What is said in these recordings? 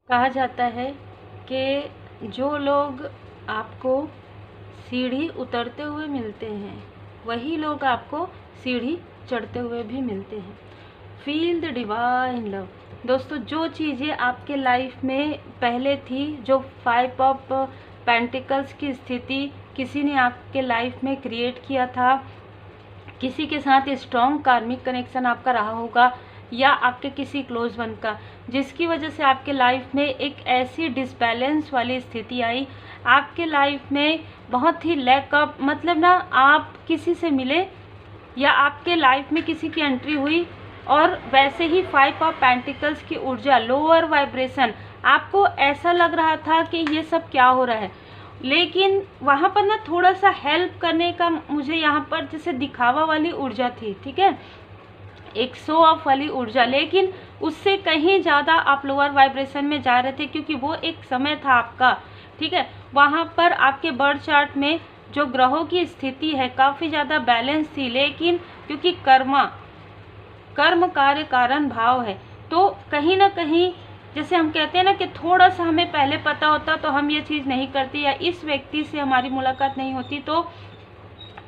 कहा जाता है कि जो लोग आपको सीढ़ी उतरते हुए मिलते हैं वही लोग आपको सीढ़ी चढ़ते हुए भी मिलते हैं। Feel the divine love. दोस्तों, जो चीज़ें आपके लाइफ में पहले थी, जो 5 ऑफ पेंटिकल्स की स्थिति किसी ने आपके लाइफ में क्रिएट किया था, किसी के साथ स्ट्रॉन्ग कार्मिक कनेक्शन आपका रहा होगा या आपके किसी क्लोज वन का, जिसकी वजह से आपके लाइफ में एक ऐसी डिसबैलेंस वाली स्थिति आई, आपके लाइफ में बहुत ही लैक ऑफ, मतलब ना आप किसी से मिले या आपके लाइफ में किसी की एंट्री हुई और वैसे ही 5 ऑफ पेंटिकल्स की ऊर्जा, लोअर वाइब्रेशन, आपको ऐसा लग रहा था कि ये सब क्या हो रहा है। लेकिन वहाँ पर ना थोड़ा सा हेल्प करने का मुझे यहाँ पर जैसे दिखावा वाली ऊर्जा थी, ठीक है, एक शो ऑफ वाली ऊर्जा, लेकिन उससे कहीं ज़्यादा आप लोअर वाइब्रेशन में जा रहे थे क्योंकि वो एक समय था आपका, ठीक है। वहाँ पर आपके बर्थ चार्ट में जो ग्रहों की स्थिति है काफ़ी ज़्यादा बैलेंस थी, लेकिन क्योंकि कर्म कार्य कारण भाव है, तो कहीं ना कहीं जैसे हम कहते हैं ना कि थोड़ा सा हमें पहले पता होता तो हम ये चीज़ नहीं करते या इस व्यक्ति से हमारी मुलाकात नहीं होती, तो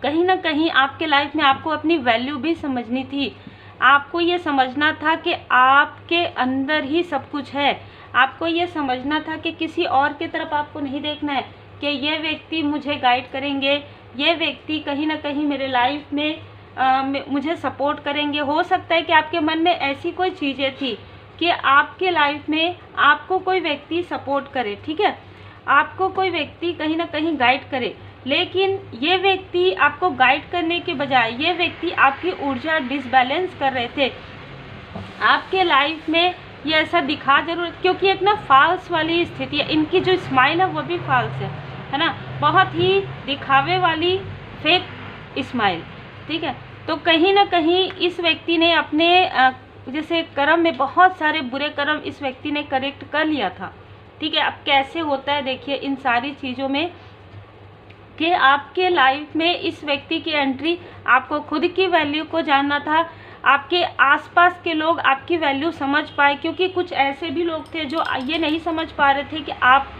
कहीं ना कहीं आपके लाइफ में आपको अपनी वैल्यू भी समझनी थी। आपको ये समझना था कि आपके अंदर ही सब कुछ है। आपको ये समझना था कि किसी और की तरफ आपको नहीं देखना है कि ये व्यक्ति मुझे गाइड करेंगे, ये व्यक्ति कहीं ना कहीं मेरे लाइफ में मुझे सपोर्ट करेंगे। हो सकता है कि आपके मन में ऐसी कोई चीज़ें थी कि आपके लाइफ में आपको कोई व्यक्ति सपोर्ट करे, ठीक है, आपको कोई व्यक्ति कहीं ना कहीं गाइड करे, लेकिन ये व्यक्ति आपको गाइड करने के बजाय ये व्यक्ति आपकी ऊर्जा डिसबैलेंस कर रहे थे। आपके लाइफ में ये ऐसा दिखा जरूर, क्योंकि एक ना फॉल्स वाली स्थिति है, इनकी जो स्माइल है वो भी फॉल्स है ना, बहुत ही दिखावे वाली फेक स्माइल, ठीक है। तो कहीं ना कहीं इस व्यक्ति ने अपने जैसे कर्म में बहुत सारे बुरे कर्म इस व्यक्ति ने करेक्ट कर लिया था, ठीक है। अब कैसे होता है देखिए इन सारी चीज़ों में कि आपके लाइफ में इस व्यक्ति की एंट्री, आपको खुद की वैल्यू को जानना था, आपके आसपास के लोग आपकी वैल्यू समझ पाए, क्योंकि कुछ ऐसे भी लोग थे जो ये नहीं समझ पा रहे थे कि आप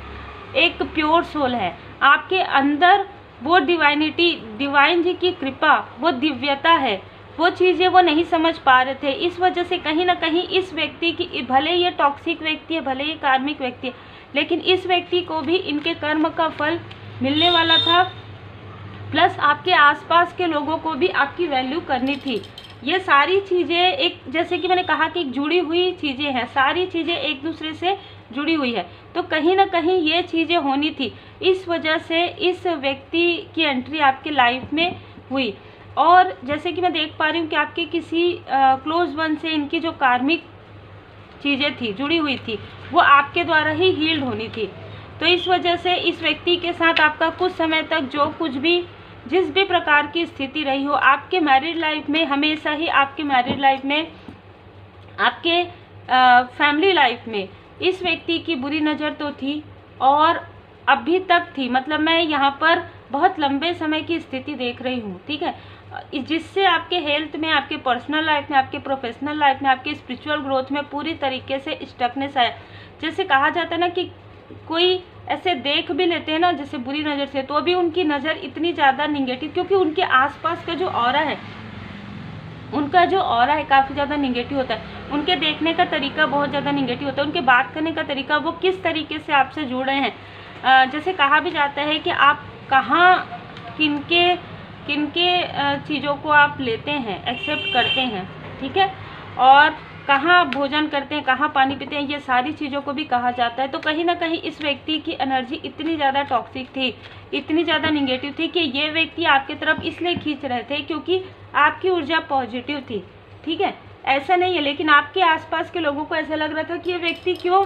एक प्योर सोल है, आपके अंदर वो डिवाइनिटी, डिवाइन जी की कृपा, वो दिव्यता है, वो चीज़ें वो नहीं समझ पा रहे थे। इस वजह से कहीं ना कहीं इस व्यक्ति की, भले ये टॉक्सिक व्यक्ति है, भले ये कार्मिक व्यक्ति है, लेकिन इस व्यक्ति को भी इनके कर्म का फल मिलने वाला था, प्लस आपके आसपास के लोगों को भी आपकी वैल्यू करनी थी। ये सारी चीज़ें एक, जैसे कि मैंने कहा कि जुड़ी हुई चीज़ें हैं, सारी चीज़ें एक दूसरे से जुड़ी हुई है, तो कहीं ना कहीं ये चीज़ें होनी थी। इस वजह से इस व्यक्ति की एंट्री आपके लाइफ में हुई, और जैसे कि मैं देख पा रही हूँ कि आपके किसी क्लोज वन से इनकी जो कार्मिक चीज़ें थी, जुड़ी हुई थी, वो आपके द्वारा ही हील्ड होनी थी। तो इस वजह से इस व्यक्ति के साथ आपका कुछ समय तक जो कुछ भी, जिस भी प्रकार की स्थिति रही हो आपके मैरिड लाइफ में, हमेशा ही आपके मैरिड लाइफ में, आपके फैमिली लाइफ में इस व्यक्ति की बुरी नज़र तो थी और अभी तक थी, मतलब मैं यहाँ पर बहुत लंबे समय की स्थिति देख रही हूँ, ठीक है, जिससे आपके हेल्थ में, आपके पर्सनल लाइफ में, आपके प्रोफेशनल लाइफ में, आपके स्पिरिचुअल ग्रोथ में पूरी तरीके से स्टकनेस आया। जैसे कहा जाता है ना कि कोई ऐसे देख भी लेते हैं ना जैसे बुरी नज़र से, तो अभी उनकी नज़र इतनी ज़्यादा निगेटिव, क्योंकि उनके आसपास का जो ऑरा है, उनका जो ऑरा है काफ़ी ज़्यादा निगेटिव होता है, उनके देखने का तरीका बहुत ज़्यादा निगेटिव होता है, उनके बात करने का तरीका, वो किस तरीके से आपसे जुड़ रहे हैं। जैसे कहा भी जाता है कि आप कहाँ किनके चीज़ों को आप लेते हैं, एक्सेप्ट करते हैं, ठीक है, और कहाँ भोजन करते हैं, कहाँ पानी पीते हैं, ये सारी चीज़ों को भी कहा जाता है। तो कहीं ना कहीं इस व्यक्ति की एनर्जी इतनी ज़्यादा टॉक्सिक थी, इतनी ज़्यादा निगेटिव थी कि ये व्यक्ति आपकी तरफ इसलिए खींच रहे थे क्योंकि आपकी ऊर्जा पॉजिटिव थी, ठीक है, ऐसा नहीं है। लेकिन आपके आसपास के लोगों को ऐसा लग रहा था कि ये व्यक्ति क्यों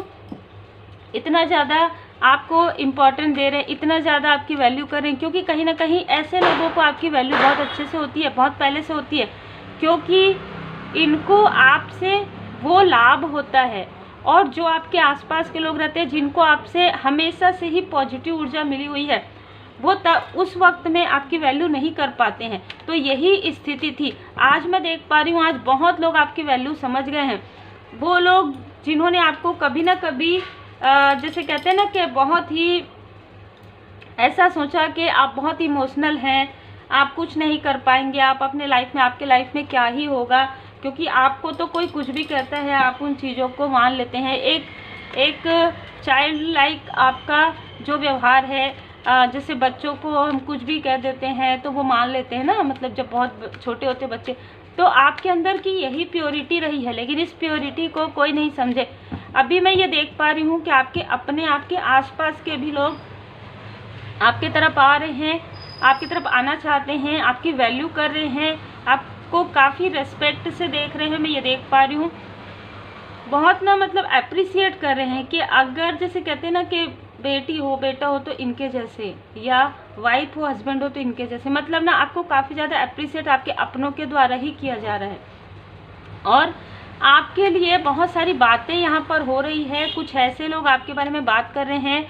इतना ज़्यादा आपको इम्पोर्टेंट दे रहे हैं, इतना ज़्यादा आपकी वैल्यू कर रहे हैं, क्योंकि कहीं ना कहीं ऐसे लोगों को आपकी वैल्यू बहुत अच्छे से होती है, बहुत पहले से होती है, क्योंकि इनको आपसे वो लाभ होता है। और जो आपके आसपास के लोग रहते हैं जिनको आपसे हमेशा से ही पॉजिटिव ऊर्जा मिली हुई है, वो उस वक्त में आपकी वैल्यू नहीं कर पाते हैं। तो यही स्थिति थी। आज मैं देख पा रही हूँ, आज बहुत लोग आपकी वैल्यू समझ गए हैं। वो लोग जिन्होंने आपको कभी ना कभी जैसे कहते हैं ना कि बहुत ही ऐसा सोचा कि आप बहुत इमोशनल हैं, आप कुछ नहीं कर पाएंगे, आप अपने लाइफ में, आपके लाइफ में क्या ही होगा, क्योंकि आपको तो कोई कुछ भी कहता है आप उन चीज़ों को मान लेते हैं। एक चाइल्ड लाइक आपका जो व्यवहार है, जैसे बच्चों को हम कुछ भी कह देते हैं तो वो मान लेते हैं ना, मतलब जब बहुत छोटे होते बच्चे, तो आपके अंदर की यही प्योरिटी रही है, लेकिन इस प्योरिटी को कोई नहीं समझे। अभी मैं ये देख पा रही हूँ कि आपके आसपास के भी लोग आपके तरफ आ रहे हैं, आपकी तरफ आना चाहते हैं, आपकी वैल्यू कर रहे हैं, आपको काफ़ी रेस्पेक्ट से देख रहे हैं। मैं ये देख पा रही हूँ, बहुत ना मतलब अप्रिसिएट कर रहे हैं कि अगर जैसे कहते हैं ना कि बेटी हो बेटा हो तो इनके जैसे, या वाइफ हो हस्बैंड हो तो इनके जैसे, मतलब ना आपको काफ़ी ज़्यादा अप्रिसिएट आपके अपनों के द्वारा ही किया जा रहा है। और आपके लिए बहुत सारी बातें यहाँ पर हो रही है, कुछ ऐसे लोग आपके बारे में बात कर रहे हैं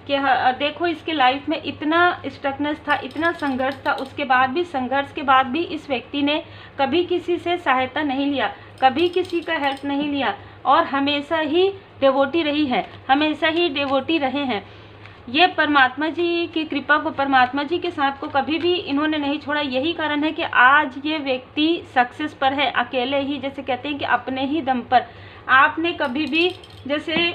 कि देखो इसके लाइफ में इतना स्ट्रगनेस था, इतना संघर्ष था, उसके बाद भी, संघर्ष के बाद भी इस व्यक्ति ने कभी किसी से सहायता नहीं लिया, कभी किसी का हेल्प नहीं लिया, और हमेशा ही डिवोटी रही है, हमेशा ही डिवोटी रहे हैं। ये परमात्मा जी की कृपा को, परमात्मा जी के साथ को कभी भी इन्होंने नहीं छोड़ा। यही कारण है कि आज ये व्यक्ति सक्सेस पर है, अकेले ही, जैसे कहते हैं कि अपने ही दम पर। आपने कभी भी, जैसे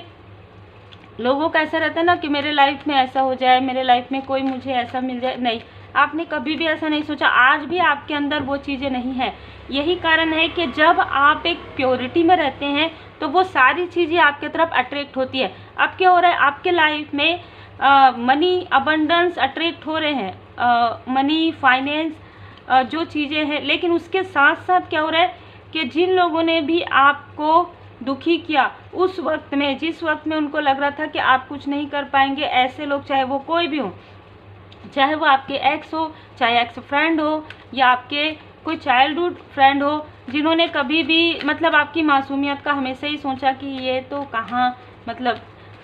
लोगों का ऐसा रहता है ना कि मेरे लाइफ में ऐसा हो जाए, मेरे लाइफ में कोई मुझे ऐसा मिल जाए, नहीं, आपने कभी भी ऐसा नहीं सोचा। आज भी आपके अंदर वो चीज़ें नहीं है। यही कारण है कि जब आप एक प्योरिटी में रहते हैं तो वो सारी चीज़ें आपके तरफ अट्रैक्ट होती है। अब क्या हो रहा है आपके लाइफ में, मनी अबंडेंस अट्रैक्ट हो रहे हैं, मनी फाइनेंस जो चीज़ें हैं, लेकिन उसके साथ साथ क्या हो रहा है कि जिन लोगों ने भी आपको दुखी किया उस वक्त में, जिस वक्त में उनको लग रहा था कि आप कुछ नहीं कर पाएंगे, ऐसे लोग, चाहे वो कोई भी हो, चाहे वो आपके एक्स हो, चाहे एक्स फ्रेंड हो, या आपके कोई चाइल्डहुड फ्रेंड हो, जिन्होंने कभी भी मतलब आपकी मासूमियत का हमेशा ही सोचा कि ये तो कहाँ, मतलब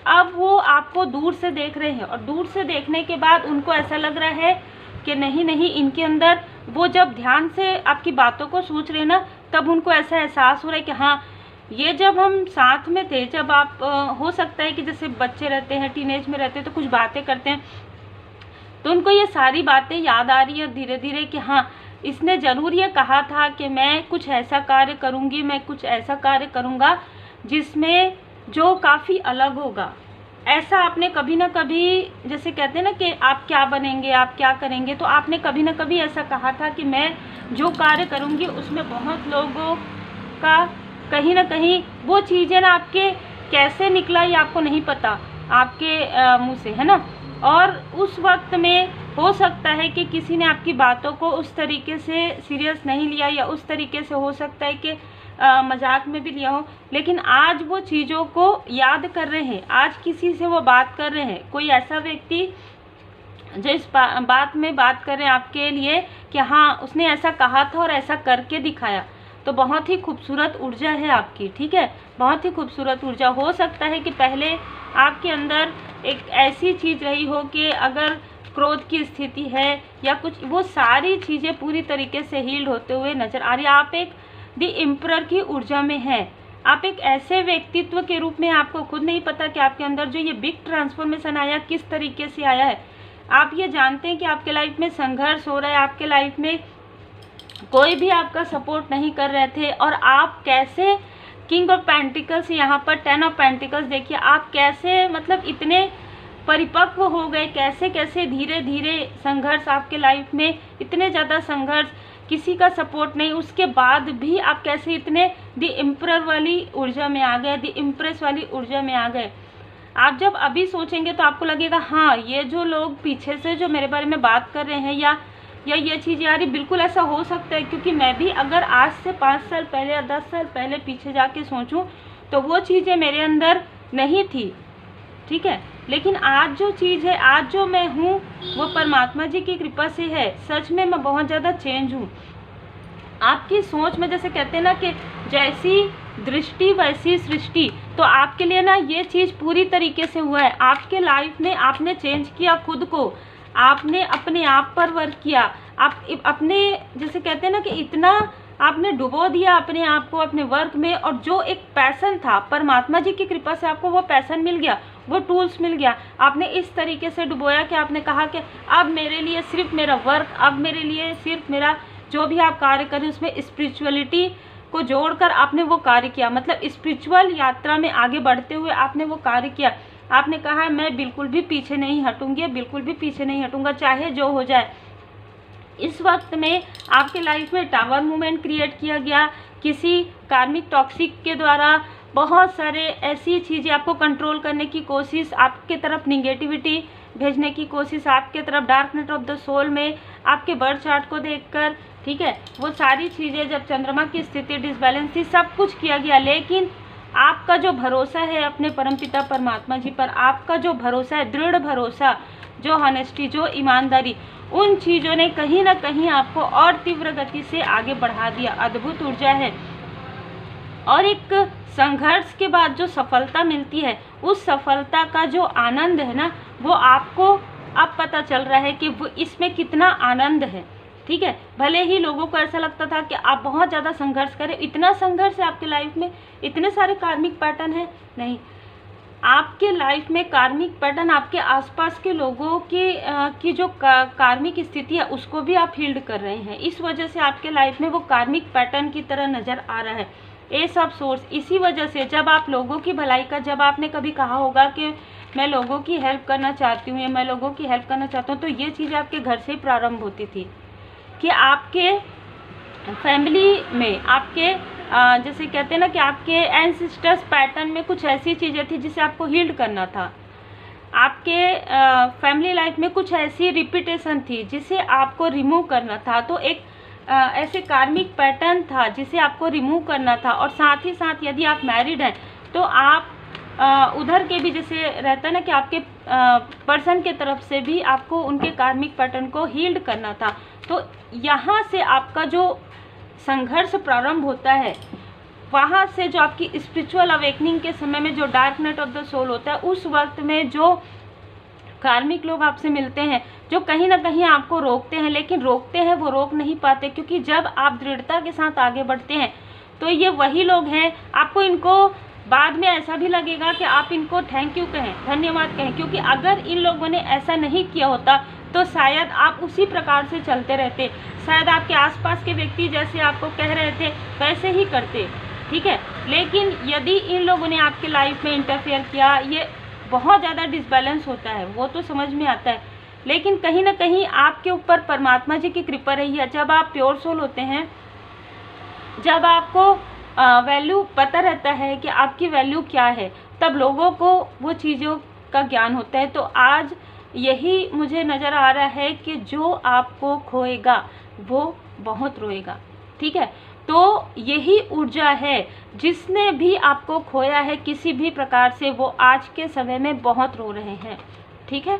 अब वो आपको दूर से देख रहे हैं, और दूर से देखने के बाद उनको ऐसा लग रहा है कि नहीं नहीं, इनके अंदर, वो जब ध्यान से आपकी बातों को सोच रहे हैं ना, तब उनको ऐसा एहसास हो रहा है कि हाँ, ये जब हम साथ में थे, जब आप हो सकता है कि जैसे बच्चे रहते हैं, टीनेज में रहते हैं, तो कुछ बातें करते हैं, तो उनको ये सारी बातें याद आ रही है धीरे धीरे कि हाँ, इसने ज़रूर ये कहा था कि मैं कुछ ऐसा कार्य करूँगी, मैं कुछ ऐसा कार्य करूँगा जिसमें जो काफ़ी अलग होगा। ऐसा आपने कभी ना कभी, जैसे कहते हैं ना कि आप क्या बनेंगे, आप क्या करेंगे, तो आपने कभी ना कभी ऐसा कहा था कि मैं जो कार्य करूँगी उसमें बहुत लोगों का कहीं ना कहीं, वो चीज़ें ना आपके कैसे निकला ये आपको नहीं पता आपके मुंह से, है ना। और उस वक्त में हो सकता है कि किसी ने आपकी बातों को उस तरीके से सीरियस नहीं लिया, या उस तरीके से हो सकता है कि मजाक में भी लिया हो, लेकिन आज वो चीज़ों को याद कर रहे हैं, आज किसी से वो बात कर रहे हैं। कोई ऐसा व्यक्ति जो इस बात में बात कर रहे हैं आपके लिए कि हाँ, उसने ऐसा कहा था और ऐसा करके दिखाया, तो बहुत ही खूबसूरत ऊर्जा है आपकी, ठीक है, बहुत ही खूबसूरत ऊर्जा। हो सकता है कि पहले आपके अंदर एक ऐसी चीज़ रही हो कि अगर क्रोध की स्थिति है या कुछ, वो सारी चीज़ें पूरी तरीके से हील्ड होते हुए नजर आ रही है। आप एक दी एम्परर की ऊर्जा में हैं, आप एक ऐसे व्यक्तित्व के रूप में, आपको खुद नहीं पता कि आपके अंदर जो ये बिग ट्रांसफॉर्मेशन आया किस तरीके से आया है। आप ये जानते हैं कि आपके लाइफ में संघर्ष हो रहा है, आपके लाइफ में कोई भी आपका सपोर्ट नहीं कर रहे थे, और आप कैसे किंग ऑफ पेंटिकल्स, यहाँ पर 10 ऑफ पेंटिकल्स देखिए, आप कैसे मतलब इतने परिपक्व हो गए, कैसे कैसे धीरे धीरे संघर्ष आपके लाइफ में, इतने ज़्यादा संघर्ष, किसी का सपोर्ट नहीं, उसके बाद भी आप कैसे इतने दी एम्परर वाली ऊर्जा में आ गए, दी इम्प्रेस वाली ऊर्जा में आ गए। आप जब अभी सोचेंगे तो आपको लगेगा हाँ, ये जो लोग पीछे से जो मेरे बारे में बात कर रहे हैं, या ये चीज़ यार बिल्कुल ऐसा हो सकता है, क्योंकि मैं भी अगर आज से 5 साल पहले या 10 साल पहले पीछे जाके सोचूं तो वो चीज़ें मेरे अंदर नहीं थी, ठीक है, लेकिन आज जो चीज़ है, आज जो मैं हूँ, वो परमात्मा जी की कृपा से है। सच में मैं बहुत ज़्यादा चेंज हूँ। आपकी सोच में, जैसे कहते हैं ना कि जैसी दृष्टि वैसी सृष्टि, तो आपके लिए ना ये चीज़ पूरी तरीके से हुआ है। आपके लाइफ में आपने चेंज किया खुद को, आपने अपने आप पर वर्क किया, आप अपने, जैसे कहते हैं ना कि इतना आपने डुबो दिया अपने आप को अपने वर्क में, और जो एक पैशन था, परमात्मा जी की कृपा से आपको वो पैशन मिल गया, वो टूल्स मिल गया, आपने इस तरीके से डुबोया कि आपने कहा कि अब मेरे लिए सिर्फ मेरा वर्क, अब मेरे लिए सिर्फ मेरा जो भी आप कार्य करें उसमें स्पिरिचुअलिटी को जोड़कर आपने वो कार्य किया, मतलब स्पिरिचुअल यात्रा में आगे बढ़ते हुए आपने वो कार्य किया। आपने कहा मैं बिल्कुल भी पीछे नहीं हटूंगी, बिल्कुल भी पीछे नहीं हटूंगा, चाहे जो हो जाए। इस वक्त में आपके लाइफ में टावर मूवमेंट क्रिएट किया गया किसी कार्मिक टॉक्सिक के द्वारा। बहुत सारे ऐसी चीज़ें आपको कंट्रोल करने की कोशिश, आपके तरफ निगेटिविटी भेजने की कोशिश, आपके तरफ dark night of the soul में आपके बर्थ चार्ट को देखकर, ठीक है, वो सारी चीज़ें जब चंद्रमा की स्थिति डिसबैलेंस थी, सब कुछ किया गया। लेकिन आपका जो भरोसा है अपने परमपिता परमात्मा जी पर, आपका जो भरोसा है, दृढ़ भरोसा, जो हॉनेस्टी, जो ईमानदारी, उन चीज़ों ने कहीं ना कहीं आपको और तीव्र गति से आगे बढ़ा दिया। अद्भुत ऊर्जा है। और एक संघर्ष के बाद जो सफलता मिलती है, उस सफलता का जो आनंद है ना, वो आपको अब पता चल रहा है कि वो इसमें कितना आनंद है। ठीक है, भले ही लोगों को ऐसा लगता था कि आप बहुत ज़्यादा संघर्ष करें, इतना संघर्ष है आपके लाइफ में, इतने सारे कार्मिक पैटर्न हैं। नहीं, आपके लाइफ में कार्मिक पैटर्न आपके आसपास के लोगों की जो कार्मिक स्थिति है उसको भी आप हील्ड कर रहे हैं। इस वजह से आपके लाइफ में वो कार्मिक पैटर्न की तरह नज़र आ रहा है। ये सब सोर्स इसी वजह से, जब आप लोगों की भलाई का, जब आपने कभी कहा होगा कि मैं लोगों की हेल्प करना चाहती हूँ या मैं लोगों की हेल्प करना चाहता हूँ, तो ये चीज़ आपके घर से ही प्रारंभ होती थी कि आपके फैमिली में, आपके जैसे कहते हैं ना कि आपके एंसेस्टर्स पैटर्न में कुछ ऐसी चीज़ें थी जिसे आपको हील्ड करना था। आपके फैमिली लाइफ में कुछ ऐसी रिपीटेशन थी जिसे आपको रिमूव करना था। तो एक ऐसे कार्मिक पैटर्न था जिसे आपको रिमूव करना था। और साथ ही साथ यदि आप मैरिड हैं तो आप उधर के भी, जैसे रहता है ना कि आपके पर्सन के तरफ से भी आपको उनके कार्मिक पैटर्न को हील्ड करना था। तो यहाँ से आपका जो संघर्ष प्रारंभ होता है, वहाँ से जो आपकी स्पिरिचुअल अवेकनिंग के समय में जो dark night of the soul होता है, उस वक्त में जो कार्मिक लोग आपसे मिलते हैं, जो कहीं ना कहीं आपको रोकते हैं, लेकिन रोकते हैं वो रोक नहीं पाते, क्योंकि जब आप दृढ़ता के साथ आगे बढ़ते हैं तो ये वही लोग हैं। आपको इनको बाद में ऐसा भी लगेगा कि आप इनको थैंक यू कहें, धन्यवाद कहें, क्योंकि अगर इन लोगों ने ऐसा नहीं किया होता तो शायद आप उसी प्रकार से चलते रहते, शायद आपके आसपास के व्यक्ति जैसे आपको कह रहे थे वैसे ही करते। ठीक है, लेकिन यदि इन लोगों ने आपके लाइफ में इंटरफेयर किया, ये बहुत ज़्यादा डिसबैलेंस होता है, वो तो समझ में आता है, लेकिन कहीं ना कहीं आपके ऊपर परमात्मा जी की कृपा रही है। जब आप प्योर सोल होते हैं, जब आपको वैल्यू पता रहता है कि आपकी वैल्यू क्या है, तब लोगों को वो चीज़ों का ज्ञान होता है। तो आज यही मुझे नज़र आ रहा है कि जो आपको खोएगा वो बहुत रोएगा। ठीक है, तो यही ऊर्जा है, जिसने भी आपको खोया है किसी भी प्रकार से, वो आज के समय में बहुत रो रहे हैं। ठीक है,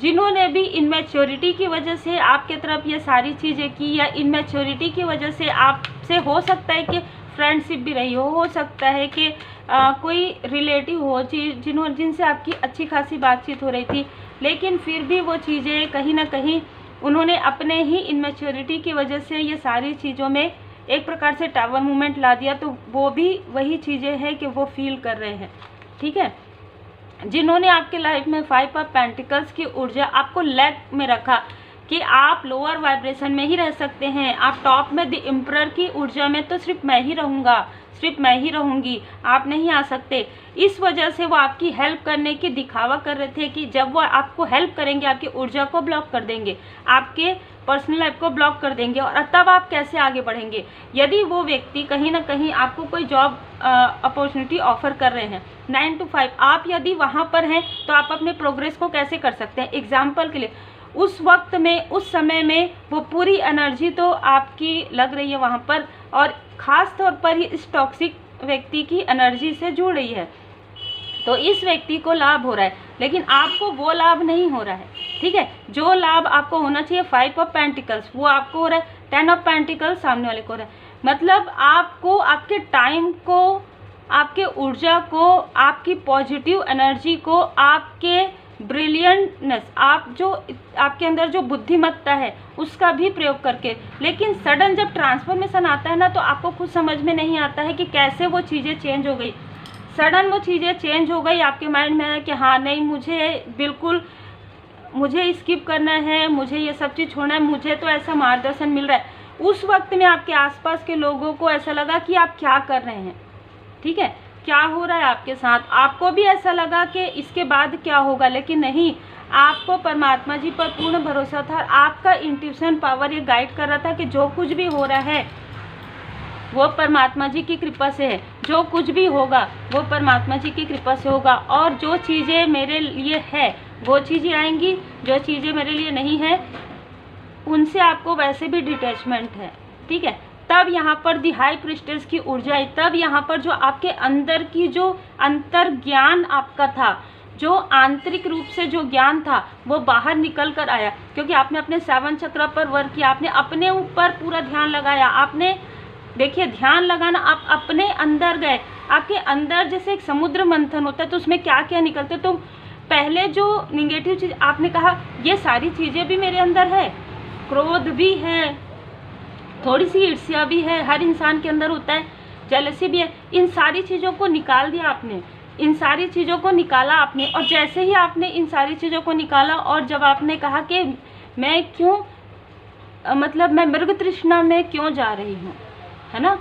जिन्होंने भी इनमेच्योरिटी की वजह से आपके तरफ ये सारी चीज़ें की, या इनमेच्योरिटी की वजह से आपसे हो सकता है कि फ्रेंडशिप भी रही हो सकता है कि कोई रिलेटिव हो जिनसे आपकी अच्छी खासी बातचीत हो रही थी, लेकिन फिर भी वो चीज़ें कहीं ना कहीं उन्होंने अपने ही इनमेच्योरिटी की वजह से ये सारी चीज़ों में एक प्रकार से टावर मूवमेंट ला दिया। तो वो भी वही चीज़ें हैं कि वो फील कर रहे हैं। ठीक है, जिन्होंने आपके लाइफ में 5 ऑफ पेंटिकल्स की ऊर्जा आपको लैक में रखा कि आप लोअर वाइब्रेशन में ही रह सकते हैं, आप टॉप में द एम्परर की ऊर्जा में तो सिर्फ मैं ही रहूँगा, सिर्फ मैं ही रहूँगी, आप नहीं आ सकते। इस वजह से वो आपकी हेल्प करने की दिखावा कर रहे थे कि जब वो आपको हेल्प करेंगे आपकी ऊर्जा को ब्लॉक कर देंगे, आपके पर्सनल लाइफ को ब्लॉक कर देंगे, और तब आप कैसे आगे बढ़ेंगे। यदि वो व्यक्ति कहीं ना कहीं आपको कोई जॉब अपॉर्चुनिटी ऑफर कर रहे हैं 9 to 5, आप यदि वहाँ पर हैं तो आप अपने प्रोग्रेस को कैसे कर सकते हैं। एग्जाम्पल के लिए उस वक्त में, उस समय में वो पूरी एनर्जी तो आपकी लग रही है वहाँ पर, और ख़ास तौर पर इस टॉक्सिक व्यक्ति की एनर्जी से जुड़ रही है, तो इस व्यक्ति को लाभ हो रहा है, लेकिन आपको वो लाभ नहीं हो रहा है। ठीक है, जो लाभ आपको होना चाहिए 5 ऑफ पेंटिकल्स वो आपको हो रहा है, 10 ऑफ पेंटिकल्स सामने वाले को हो रहा है। मतलब आपको आपके टाइम को, आपके ऊर्जा को, आपकी पॉजिटिव एनर्जी को, आपके ब्रिलियंटनेस, आप जो आपके अंदर जो बुद्धिमत्ता है उसका भी प्रयोग करके, लेकिन सडन जब ट्रांसफॉर्मेशन आता है ना, तो आपको खुद समझ में नहीं आता है कि कैसे वो चीज़ें चेंज हो गई। सडन वो चीज़ें चेंज हो गई, आपके माइंड में आया कि हाँ नहीं मुझे स्किप करना है, मुझे ये सब चीज़ छोड़ना है, मुझे तो ऐसा मार्गदर्शन मिल रहा है। उस वक्त में आपके आसपास के लोगों को ऐसा लगा कि आप क्या कर रहे हैं, ठीक है, क्या हो रहा है आपके साथ। आपको भी ऐसा लगा कि इसके बाद क्या होगा, लेकिन नहीं, आपको परमात्मा जी पर पूर्ण भरोसा था। आपका इंट्यूशन पावर ये गाइड कर रहा था कि जो कुछ भी हो रहा है वो परमात्मा जी की कृपा से है, जो कुछ भी होगा वो परमात्मा जी की कृपा से होगा, और जो चीज़ें मेरे लिए है वो चीज़ें आएंगी, जो चीज़ें मेरे लिए नहीं है उनसे आपको वैसे भी डिटैचमेंट है, ठीक है। तब यहाँ पर दी हाई प्रिस्टेस की ऊर्जा है, तब यहाँ पर जो आपके अंदर की जो अंतर ज्ञान आपका था, जो आंतरिक रूप से जो ज्ञान था वो बाहर निकल कर आया, क्योंकि आपने अपने 7 चक्र पर वर्क किया, आपने अपने ऊपर पूरा ध्यान लगाया। आपने देखिए ध्यान लगाना, आप अपने अंदर गए, आपके अंदर जैसे एक समुद्र मंथन होता है तो उसमें क्या क्या निकलते, तो पहले जो निगेटिव चीज़ आपने कहा ये सारी चीज़ें भी मेरे अंदर है, क्रोध भी है, थोड़ी सी ईर्ष्या भी है, हर इंसान के अंदर होता है, जेलसी भी है, इन सारी चीज़ों को निकाल दिया आपने, इन सारी चीज़ों को निकाला आपने। और जैसे ही आपने इन सारी चीज़ों को निकाला और जब आपने कहा कि मैं क्यों मतलब मैं मृग तृष्णा में क्यों जा रही हूँ, है ना,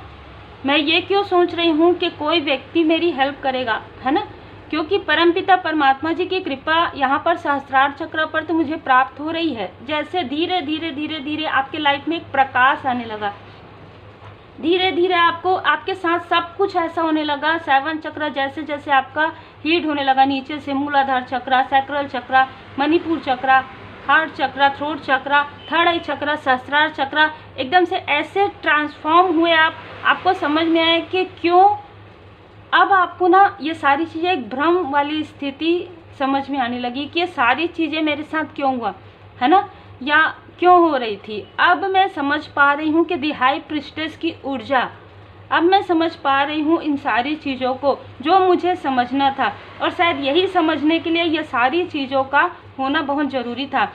मैं ये क्यों सोच रही हूँ कि कोई व्यक्ति मेरी हेल्प करेगा, है ना, क्योंकि परमपिता परमात्मा जी की कृपा यहाँ पर सहस्त्रार चक्र पर तो मुझे प्राप्त हो रही है। जैसे धीरे धीरे धीरे धीरे आपके लाइफ में एक प्रकाश आने लगा, धीरे धीरे आपको आपके साथ सब कुछ ऐसा होने लगा। 7 चक्र जैसे जैसे आपका हीट होने लगा नीचे से, मूलाधार चक्र, सैक्रल चक्र, मणिपुर चक्र, हार्ट चक्र, थ्रोट चक्र, थर्ड आई चक्र, सहस्त्रार चक्र, एकदम से ऐसे ट्रांसफॉर्म हुए आपको समझ में आया कि क्यों अब आपको ना ये सारी चीज़ें एक भ्रम वाली स्थिति समझ में आने लगी कि ये सारी चीज़ें मेरे साथ क्यों हुआ, है ना, या क्यों हो रही थी। अब मैं समझ पा रही हूँ कि दी हाई प्रिस्टेस की ऊर्जा, अब मैं समझ पा रही हूँ इन सारी चीज़ों को जो मुझे समझना था, और शायद यही समझने के लिए ये सारी चीज़ों का होना बहुत ज़रूरी था।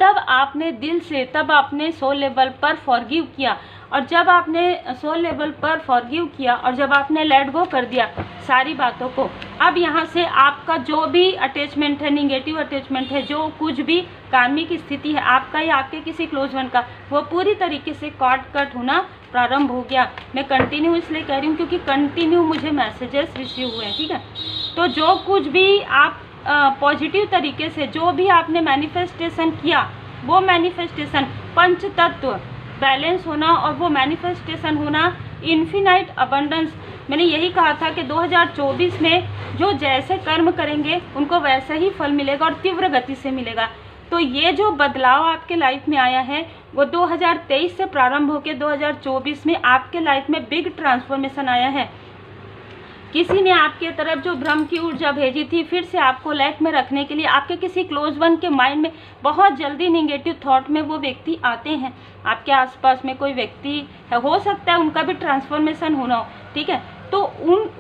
तब आपने दिल से, तब आपने सोल लेवल पर फॉरगिव किया, और जब आपने सोल लेवल पर फॉरगिव किया और जब आपने लेट गो कर दिया सारी बातों को, अब यहाँ से आपका जो भी अटैचमेंट है, निगेटिव अटैचमेंट है, जो कुछ भी कार्मिक स्थिति है आपका या आपके किसी क्लोज वन का, वो पूरी तरीके से कट होना प्रारंभ हो गया। मैं कंटिन्यू इसलिए कह रही हूँ क्योंकि कंटिन्यू मुझे मैसेजेस रिसीव हुए हैं, ठीक है। तो जो कुछ भी आप पॉजिटिव तरीके से जो भी आपने मैनिफेस्टेशन किया, वो मैनिफेस्टेशन पंच तत्व बैलेंस होना और वो मैनिफेस्टेशन होना इन्फिनाइट अबंडेंस। मैंने यही कहा था कि 2024 में जो जैसे कर्म करेंगे उनको वैसा ही फल मिलेगा और तीव्र गति से मिलेगा। तो ये जो बदलाव आपके लाइफ में आया है वो 2023 से प्रारंभ होकर 2024 में आपके लाइफ में बिग ट्रांसफॉर्मेशन आया है। किसी ने आपके तरफ जो भ्रम की ऊर्जा भेजी थी, फिर से आपको लैक में रखने के लिए, आपके किसी क्लोज वन के माइंड में बहुत जल्दी निगेटिव थॉट में वो व्यक्ति आते हैं। आपके आसपास में कोई व्यक्ति है, हो सकता है उनका भी ट्रांसफॉर्मेशन होना हो, ठीक है, तो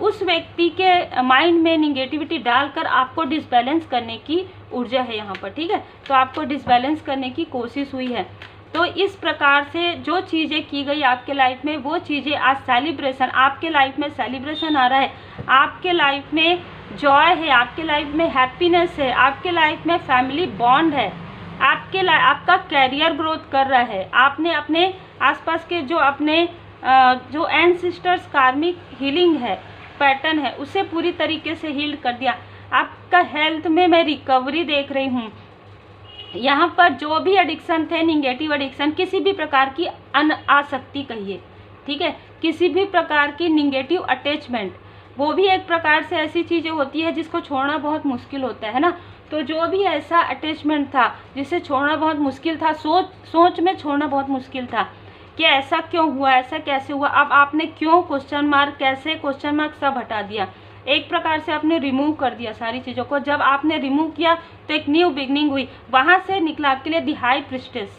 उस व्यक्ति के माइंड में निगेटिविटी डालकर आपको डिसबैलेंस करने की ऊर्जा है यहाँ पर, ठीक है। तो आपको डिसबैलेंस करने की कोशिश हुई है। तो इस प्रकार से जो चीज़ें की गई आपके लाइफ में, वो चीज़ें आज सेलिब्रेशन, आपके लाइफ में सेलिब्रेशन आ रहा है, आपके लाइफ में जॉय है, आपके लाइफ में हैप्पीनेस है, आपके लाइफ में फैमिली बॉन्ड है, आपका कैरियर ग्रोथ कर रहा है। आपने अपने आसपास के जो अपने जो एंसेस्टर्स कार्मिक हीलिंग है, पैटर्न है, उसे पूरी तरीके से हील कर दिया। आपका हेल्थ में मैं रिकवरी देख रही हूँ। यहाँ पर जो भी एडिक्शन थे, निगेटिव एडिक्शन, किसी भी प्रकार की अनासक्ति कहिए, ठीक है, किसी भी प्रकार की निगेटिव अटैचमेंट, वो भी एक प्रकार से ऐसी चीज़ें होती है जिसको छोड़ना बहुत मुश्किल होता है ना। तो जो भी ऐसा अटैचमेंट था जिसे छोड़ना बहुत मुश्किल था, सोच में छोड़ना बहुत मुश्किल था कि ऐसा क्यों हुआ, ऐसा कैसे हुआ, अब आपने क्यों क्वेश्चन मार्क, कैसे क्वेश्चन मार्क सब हटा दिया, एक प्रकार से आपने रिमूव कर दिया सारी चीज़ों को। जब आपने रिमूव किया तो एक न्यू बिगनिंग हुई, वहाँ से निकला आपके लिए दी हाई प्रिस्टेस।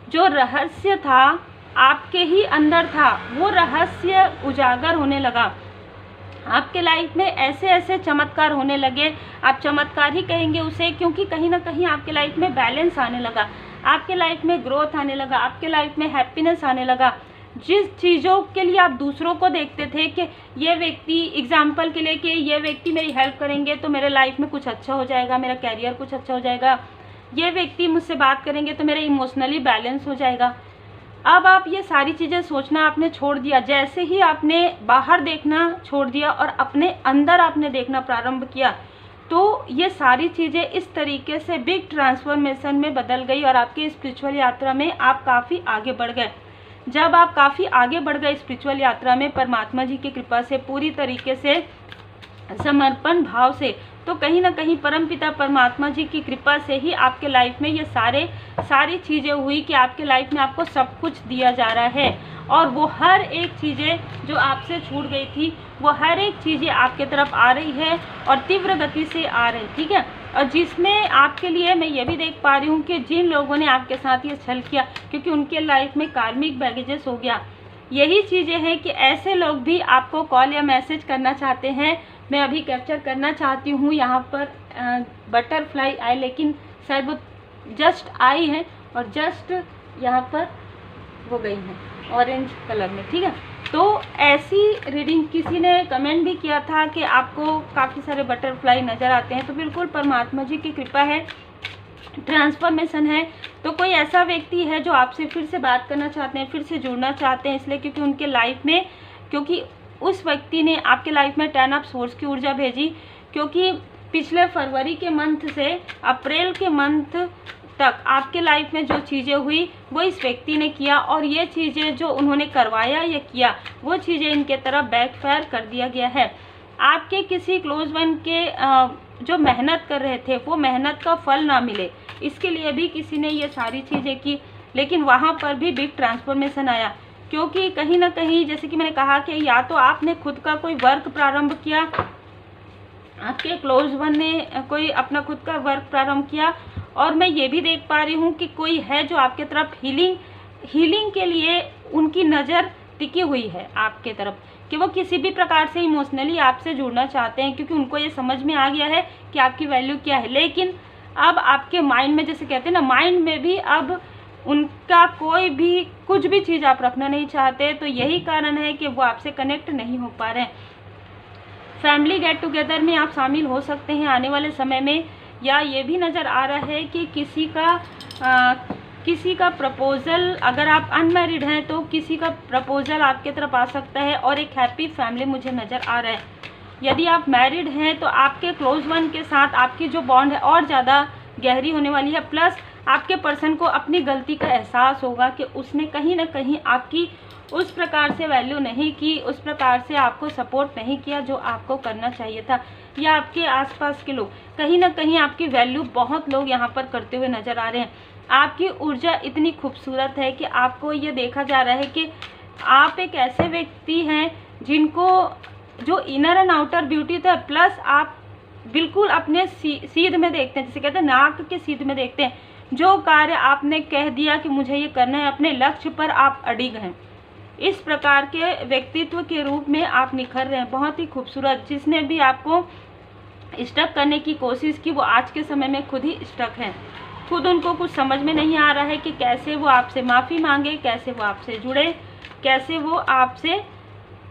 जो रहस्य था आपके ही अंदर था, वो रहस्य उजागर होने लगा। आपके लाइफ में ऐसे ऐसे चमत्कार होने लगे, आप चमत्कार ही कहेंगे उसे, क्योंकि कहीं ना कहीं आपके लाइफ में बैलेंस आने लगा, आपके लाइफ में ग्रोथ आने लगा, आपके लाइफ में हैप्पीनेस आने लगा। जिस चीज़ों के लिए आप दूसरों को देखते थे कि ये व्यक्ति, एग्जाम्पल के लिए कि ये व्यक्ति मेरी हेल्प करेंगे तो मेरे लाइफ में कुछ अच्छा हो जाएगा, मेरा कैरियर कुछ अच्छा हो जाएगा, ये व्यक्ति मुझसे बात करेंगे तो मेरा इमोशनली बैलेंस हो जाएगा। अब आप ये सारी चीज़ें सोचना आपने छोड़ दिया। जैसे ही आपने बाहर देखना छोड़ दिया और अपने अंदर आपने देखना प्रारंभ किया, तो ये सारी चीज़ें इस तरीके से बिग ट्रांसफॉर्मेशन में बदल गई और आपकी स्पिरिचुअल यात्रा में आप काफ़ी आगे बढ़ गए। जब आप काफ़ी आगे बढ़ गए स्पिरिचुअल यात्रा में परमात्मा जी की कृपा से, पूरी तरीके से समर्पण भाव से, तो कहीं ना कहीं परमपिता परमात्मा जी की कृपा से ही आपके लाइफ में ये सारी चीज़ें हुई कि आपके लाइफ में आपको सब कुछ दिया जा रहा है। और वो हर एक चीज़ें जो आपसे छूट गई थी, वो हर एक चीज़ें आपके तरफ आ रही है और तीव्र गति से आ रही, ठीक है। और जिसमें आपके लिए मैं ये भी देख पा रही हूँ कि जिन लोगों ने आपके साथ ये छल किया, क्योंकि उनके लाइफ में कार्मिक बैगेजेस हो गया, यही चीज़ें हैं कि ऐसे लोग भी आपको कॉल या मैसेज करना चाहते हैं। मैं अभी कैप्चर करना चाहती हूँ, यहाँ पर बटरफ्लाई आए, लेकिन शायद वो जस्ट आई है और जस्ट यहाँ पर वो गई हैं ऑरेंज कलर में, ठीक है। तो ऐसी रीडिंग, किसी ने कमेंट भी किया था कि आपको काफ़ी सारे बटरफ्लाई नज़र आते हैं, तो बिल्कुल परमात्मा जी की कृपा है, ट्रांसफॉर्मेशन है। तो कोई ऐसा व्यक्ति है जो आपसे फिर से बात करना चाहते हैं, फिर से जुड़ना चाहते हैं, इसलिए क्योंकि उनके लाइफ में, क्योंकि उस व्यक्ति ने आपके लाइफ में 10 ऑफ सोर्स की ऊर्जा भेजी, क्योंकि पिछले फरवरी के मंथ से अप्रैल के मंथ तक आपके लाइफ में जो चीज़ें हुई वो इस व्यक्ति ने किया, और ये चीज़ें जो उन्होंने करवाया या किया, वो चीज़ें इनके तरफ बैकफायर कर दिया गया है। आपके किसी क्लोज वन के जो मेहनत कर रहे थे, वो मेहनत का फल ना मिले, इसके लिए भी किसी ने ये सारी चीज़ें की, लेकिन वहाँ पर भी बिग ट्रांसफॉर्मेशन आया। क्योंकि कहीं ना कहीं, जैसे कि मैंने कहा कि या तो आपने खुद का कोई वर्क प्रारंभ किया, आपके क्लोज वन ने कोई अपना खुद का वर्क प्रारंभ किया, और मैं ये भी देख पा रही हूँ कि कोई है जो आपके तरफ हीलिंग के लिए उनकी नज़र टिकी हुई है आपके तरफ, कि वो किसी भी प्रकार से इमोशनली आपसे जुड़ना चाहते हैं, क्योंकि उनको ये समझ में आ गया है कि आपकी वैल्यू क्या है। लेकिन अब आपके माइंड में, जैसे कहते हैं ना, माइंड में भी अब उनका कोई भी कुछ भी चीज़ आप रखना नहीं चाहते, तो यही कारण है कि वो आपसे कनेक्ट नहीं हो पा रहे हैं। फैमिली गेट टुगेदर में आप शामिल हो सकते हैं आने वाले समय में, या ये भी नज़र आ रहा है कि किसी का प्रपोज़ल, अगर आप अनमैरिड हैं तो किसी का प्रपोज़ल आपके तरफ आ सकता है, और एक हैप्पी फैमिली मुझे नज़र आ रहा है। यदि आप मैरिड हैं तो आपके क्लोज वन के साथ आपकी जो बॉन्ड है और ज़्यादा गहरी होने वाली है, प्लस आपके पर्सन को अपनी गलती का एहसास होगा कि उसने कहीं ना कहीं आपकी उस प्रकार से वैल्यू नहीं की, उस प्रकार से आपको सपोर्ट नहीं किया जो आपको करना चाहिए था, या आपके आसपास के लोग कहीं ना कहीं आपकी वैल्यू बहुत लोग यहाँ पर करते हुए नज़र आ रहे हैं। आपकी ऊर्जा इतनी खूबसूरत है कि आपको ये देखा जा रहा है कि आप एक ऐसे व्यक्ति हैं जिनको जो इनर एंड आउटर ब्यूटी तो है, प्लस आप बिल्कुल अपने सीध में देखते हैं, जैसे कहते हैं नाक के सीध में देखते हैं। जो कार्य आपने कह दिया कि मुझे ये करना है, अपने लक्ष्य पर आप अडिग हैं। इस प्रकार के व्यक्तित्व के रूप में आप निखर रहे हैं, बहुत ही खूबसूरत। जिसने भी आपको स्टक करने की कोशिश की, वो आज के समय में खुद ही स्टक हैं। खुद उनको कुछ समझ में नहीं आ रहा है कि कैसे वो आपसे माफ़ी मांगे, कैसे वो आपसे जुड़े, कैसे वो आपसे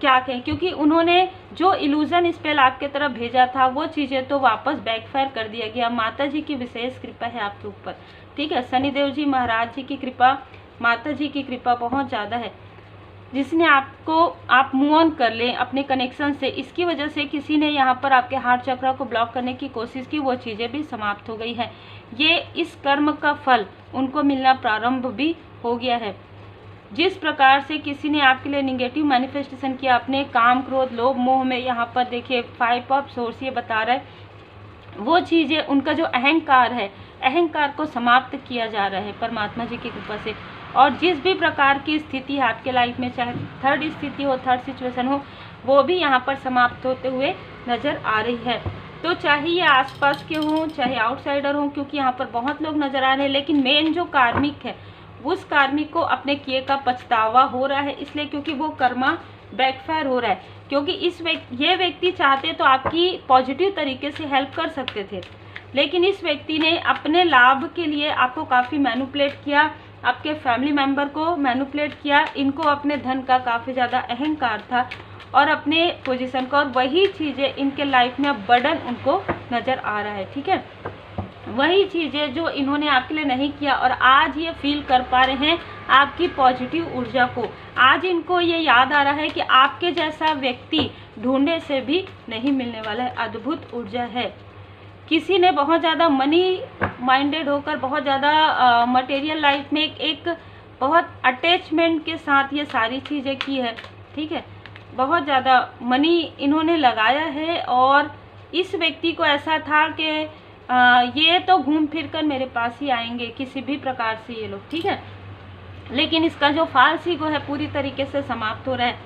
क्या कहें, क्योंकि उन्होंने जो इल्यूजन स्पेल आपके तरफ भेजा था, वो चीज़ें तो वापस बैकफायर कर दिया गया। माता जी की विशेष कृपा है आपके ऊपर, ठीक है। शनिदेव जी महाराज जी की कृपा, माता जी की कृपा बहुत ज़्यादा है, जिसने आप मूव ऑन कर लें अपने कनेक्शन से। इसकी वजह से किसी ने यहाँ पर आपके हार्ट चक्र को ब्लॉक करने की कोशिश की, वो चीज़ें भी समाप्त हो गई है। ये इस कर्म का फल उनको मिलना प्रारंभ भी हो गया है। जिस प्रकार से किसी ने आपके लिए निगेटिव मैनिफेस्टेशन किया अपने काम, क्रोध, लोभ, मोह में, यहाँ पर देखिए 5 ऑफ सोर्स ये बता रहा है, वो चीज़ें, उनका जो अहंकार है, अहंकार को समाप्त किया जा रहा है परमात्मा जी की कृपा से। और जिस भी प्रकार की स्थिति है आपके लाइफ में, चाहे थर्ड स्थिति हो, थर्ड सिचुएशन हो, वो भी यहाँ पर समाप्त होते हुए नज़र आ रही है। तो चाहे ये आसपास के हों, चाहे आउटसाइडर हों, क्योंकि यहाँ पर बहुत लोग नज़र आ रहे हैं, लेकिन मेन जो कार्मिक है, उस कार्मिक को अपने किए का पछतावा हो रहा है, इसलिए क्योंकि वो कर्मा बैकफायर हो रहा है। क्योंकि ये व्यक्ति चाहते तो आपकी पॉजिटिव तरीके से हेल्प कर सकते थे, लेकिन इस व्यक्ति ने अपने लाभ के लिए आपको काफ़ी मैनिपुलेट किया, आपके फैमिली मेम्बर को मैनिपुलेट किया। इनको अपने धन का काफ़ी ज़्यादा अहंकार था और अपने पोजीशन का, और वही चीज़ें इनके लाइफ में अब बर्डन उनको नज़र आ रहा है। ठीक है, वही चीज़ें जो इन्होंने आपके लिए नहीं किया और आज ये फील कर पा रहे हैं आपकी पॉजिटिव ऊर्जा को। आज इनको ये याद आ रहा है कि आपके जैसा व्यक्ति ढूंढने से भी नहीं मिलने वाला है। अद्भुत ऊर्जा है। किसी ने बहुत ज़्यादा मनी माइंडेड होकर बहुत ज़्यादा मटेरियल लाइफ में एक बहुत अटैचमेंट के साथ ये सारी चीज़ें की है। ठीक है, बहुत ज़्यादा मनी इन्होंने लगाया है और इस व्यक्ति को ऐसा था कि ये तो घूम फिर कर मेरे पास ही आएंगे किसी भी प्रकार से ये लोग। ठीक है, लेकिन इसका जो फाल्स ईगो है पूरी तरीके से समाप्त हो रहा है।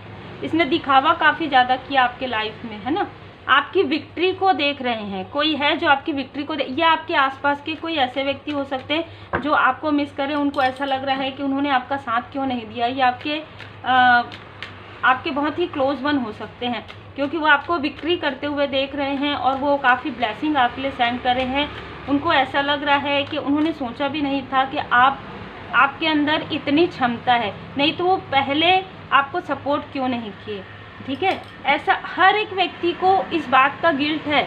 इसने दिखावा काफ़ी ज़्यादा किया आपके लाइफ में, है ना। आपकी विक्ट्री को देख रहे हैं, कोई है जो आपकी विक्ट्री को या आपके आसपास के कोई ऐसे व्यक्ति हो सकते हैं जो आपको मिस करें। उनको ऐसा लग रहा है कि उन्होंने आपका साथ क्यों नहीं दिया। ये आपके बहुत ही क्लोज वन हो सकते हैं, क्योंकि वो आपको विक्ट्री करते हुए देख रहे हैं और वो काफ़ी ब्लेसिंग आपके लिए सेंड कर रहे हैं। उनको ऐसा लग रहा है कि उन्होंने सोचा भी नहीं था कि आपके अंदर इतनी क्षमता है, नहीं तो वो पहले आपको सपोर्ट क्यों नहीं किए। ठीक है, ऐसा हर एक व्यक्ति को इस बात का गिल्ट है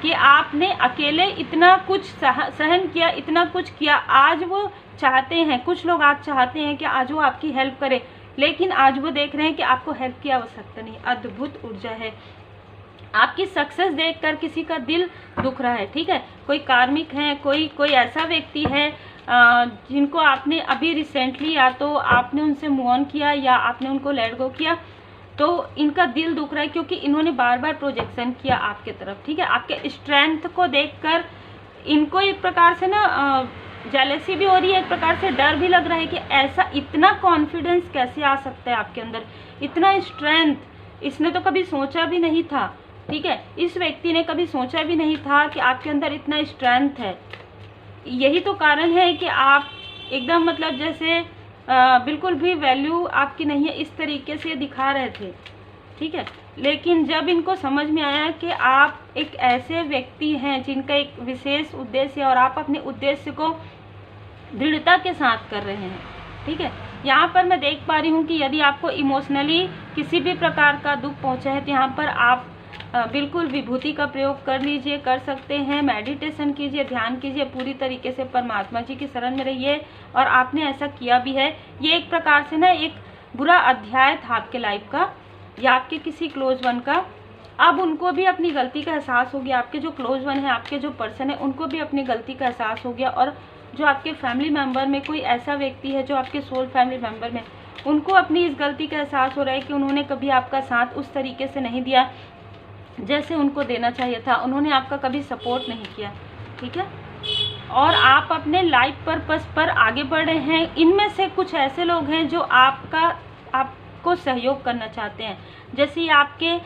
कि आपने अकेले इतना कुछ सहन किया, इतना कुछ किया। आज वो चाहते हैं, कुछ लोग आज चाहते हैं कि आज वो आपकी हेल्प करे, लेकिन आज वो देख रहे हैं कि आपको हेल्प की आवश्यकता नहीं। अद्भुत ऊर्जा है। आपकी सक्सेस देखकर किसी का दिल दुख रहा है। ठीक है, कोई कार्मिक है, कोई ऐसा व्यक्ति है जिनको आपने अभी रिसेंटली या तो आपने उनसे मूव ऑन किया या आपने उनको लेट गो किया, तो इनका दिल दुख रहा है क्योंकि इन्होंने बार बार प्रोजेक्शन किया आपके तरफ। ठीक है, आपके स्ट्रेंथ को देखकर इनको एक प्रकार से ना जेलसी भी हो रही है, एक प्रकार से डर भी लग रहा है कि ऐसा इतना कॉन्फिडेंस कैसे आ सकता है आपके अंदर, इतना स्ट्रेंथ इसने तो कभी सोचा भी नहीं था। ठीक है, इस व्यक्ति ने कभी सोचा भी नहीं था कि आपके अंदर इतना स्ट्रेंथ है। यही तो कारण है कि आप एकदम मतलब जैसे बिल्कुल भी वैल्यू आपकी नहीं है, इस तरीके से दिखा रहे थे। ठीक है, लेकिन जब इनको समझ में आया कि आप एक ऐसे व्यक्ति हैं जिनका एक विशेष उद्देश्य है और आप अपने उद्देश्य को दृढ़ता के साथ कर रहे हैं। ठीक है, यहाँ पर मैं देख पा रही हूँ कि यदि आपको इमोशनली किसी भी प्रकार का दुख पहुँचा है तो यहाँ पर आप बिल्कुल विभूति का प्रयोग कर लीजिए, कर सकते हैं। मेडिटेशन कीजिए, ध्यान कीजिए, पूरी तरीके से परमात्मा जी की शरण में रहिए, और आपने ऐसा किया भी है। ये एक प्रकार से ना एक बुरा अध्याय था आपके लाइफ का या आपके किसी क्लोज वन का। अब उनको भी अपनी गलती का एहसास हो गया। आपके जो क्लोज वन है, आपके जो पर्सन है, उनको भी अपनी गलती का एहसास हो गया। और जो आपके फैमिली मेम्बर में कोई ऐसा व्यक्ति है जो आपके सोल फैमिली मेम्बर में, उनको अपनी इस गलती का एहसास हो रहा है कि उन्होंने कभी आपका साथ उस तरीके से नहीं दिया जैसे उनको देना चाहिए था। उन्होंने आपका कभी सपोर्ट नहीं किया। ठीक है, और आप अपने लाइफ पर्पस पर आगे बढ़ रहे हैं। इनमें से कुछ ऐसे लोग हैं जो आपको सहयोग करना चाहते हैं। जैसे ये आपके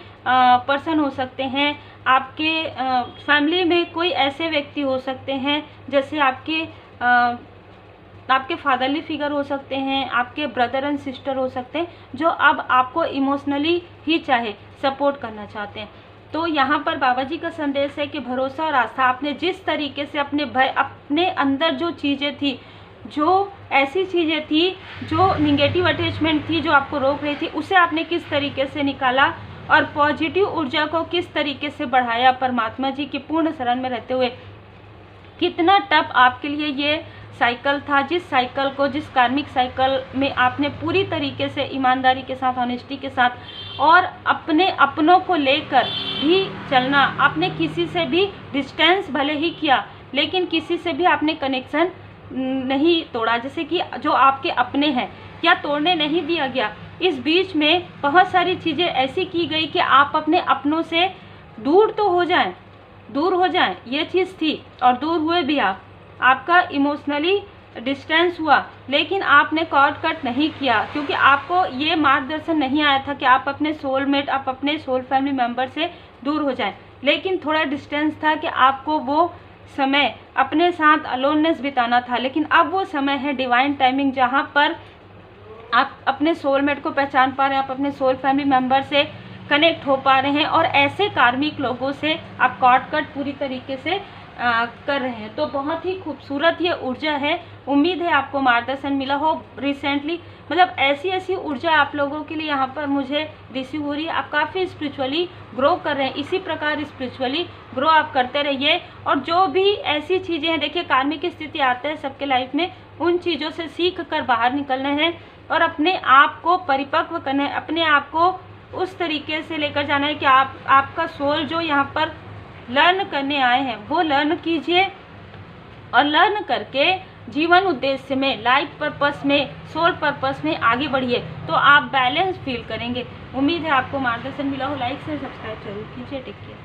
पर्सन हो सकते हैं, आपके फैमिली में कोई ऐसे व्यक्ति हो सकते हैं, जैसे आपके फादरली फिगर हो सकते हैं, आपके ब्रदर एंड सिस्टर हो सकते हैं, जो अब आपको इमोशनली ही चाहे सपोर्ट करना चाहते हैं। तो यहाँ पर बाबा जी का संदेश है कि भरोसा और आस्था, आपने जिस तरीके से अपने अंदर जो चीज़ें थी, जो ऐसी चीज़ें थी जो निगेटिव अटैचमेंट थी जो आपको रोक रही थी, उसे आपने किस तरीके से निकाला और पॉजिटिव ऊर्जा को किस तरीके से बढ़ाया परमात्मा जी की पूर्ण शरण में रहते हुए। कितना टफ आपके लिए ये साइकिल था, जिस साइकिल को, जिस कार्मिक साइकिल में आपने पूरी तरीके से ईमानदारी के साथ, ऑनेस्टी के साथ और अपने अपनों को लेकर भी चलना। आपने किसी से भी डिस्टेंस भले ही किया, लेकिन किसी से भी आपने कनेक्शन नहीं तोड़ा, जैसे कि जो आपके अपने हैं, या तोड़ने नहीं दिया गया। इस बीच में बहुत सारी चीज़ें ऐसी की गई कि आप अपने अपनों से दूर तो हो जाएं, दूर हो जाएं, ये चीज़ थी, और दूर हुए भी आपका इमोशनली डिस्टेंस हुआ, लेकिन आपने कॉर्ड कट नहीं किया, क्योंकि आपको ये मार्गदर्शन नहीं आया था कि आप अपने सोलमेट, आप अपने सोल फैमिली मेम्बर से दूर हो जाएं। लेकिन थोड़ा डिस्टेंस था कि आपको वो समय अपने साथ अलोननेस बिताना था। लेकिन अब वो समय है डिवाइन टाइमिंग, जहाँ पर आप अपने सोलमेट को पहचान पा रहे हैं, आप अपने सोल फैमिली मेम्बर से कनेक्ट हो पा रहे हैं, और ऐसे कार्मिक लोगों से आप कॉर्ड कट पूरी तरीके से कर रहे हैं। तो बहुत ही खूबसूरत ये ऊर्जा है। उम्मीद है आपको मार्गदर्शन मिला हो। रिसेंटली मतलब ऐसी ऊर्जा आप लोगों के लिए यहाँ पर मुझे रिसीव हो रही है। आप काफ़ी स्पिरिचुअली ग्रो कर रहे हैं। इसी प्रकार स्पिरिचुअली ग्रो आप करते रहिए। और जो भी ऐसी चीज़ें हैं, देखिए कार्मिक स्थिति आते हैं सबके लाइफ में, उन चीज़ों से सीख कर बाहर निकलना है और अपने आप को परिपक्व करना है, अपने आप को उस तरीके से लेकर जाना है कि आपका सोल जो यहाँ पर लर्न करने आए हैं वो लर्न कीजिए और लर्न करके जीवन उद्देश्य में, लाइफ पर्पस में, सोल पर्पस में आगे बढ़िए तो आप बैलेंस फील करेंगे। उम्मीद है आपको मार्गदर्शन मिला हो। लाइक से सब्सक्राइब जरूर कीजिए। Take care.